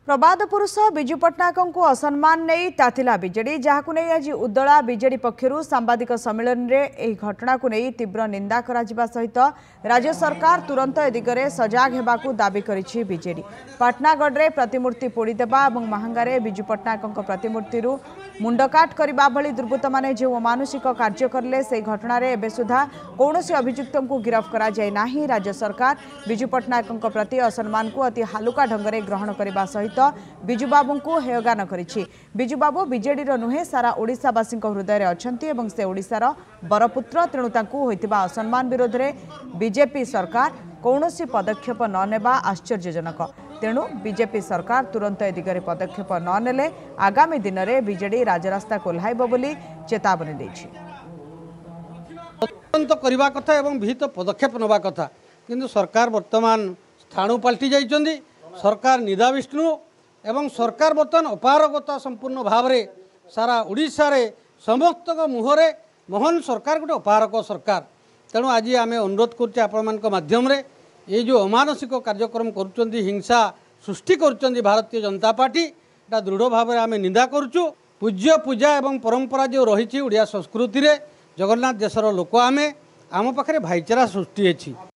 प्रबाद पुरुष विजु पट्टनायक को असम्मान नहीं ताथिला बीजेडी जहां नहीं आज उद्दला बीजेडी पक्षर सांबादिक सम्मेलन में घटना को नहीं तीव्र निंदा करा सहित राज्य सरकार तुरंत ए दिगरे सजग होगाकू दाबी करिछि बीजेडी। पाटनागढ़ में प्रतिमूर्ति पोड़ीदेवा और महांगारे विजु पट्टनायक प्रतिमूर्ति मुंडकाट करने भली दुर्बृत्त मैंने जो अमानुषिक कार्य कले से घटना एवं सुधा कौन अभियुक्त को गिरफ्त करा जाए नहीं। राज्य सरकार विजु पट्टनायक प्रति असम्मान को अति हालुका ढंग से ग्रहण करने सहित विजु बाबू को हेयगान करिछि। विजु बाबू बीजेडी नुहे सारा ओडिशावासी हृदय अच्छी और से ओडिशार बरपुत्र तेणु तांकू होइतिबा असम्मान विरोध में बीजेपी सरकार कौनसी पदक्षेप ननेबा आश्चर्यजनक। तेणु बीजेपी सरकार तुरंत ए दिगरे पदक्षेप ननेले आगामी दिन में बीजेडी राजरास्ता कोल्हाइब बोली चेतावनी देछि। तुरंत करबा कथा एवं विहित पदक्षेप नबा कथा किंतु सरकार वर्तमान स्थाणु पलटि जाइछन्ती। सरकार निदा विष्णु एवं सरकार बर्तमान अपारगता संपूर्ण भाव में सारा ओडिशा रे समस्त मुहरे मोहन सरकार गोटे अपारक सरकार। तेणु आज आम अनुरोध करुचे आपण माध्यम रे ये जो अमानसिक कार्यक्रम करुँच हिंसा सृष्टि करुँच भारतीय जनता पार्टी एटा दृढ़ भाव में आम निंदा करुचु। पूज्य पूजा एवं परंपरा जो रही ओडिया संस्कृति रे जगन्नाथ देशर लोक आम पाखे भाईचारा सृष्टि है।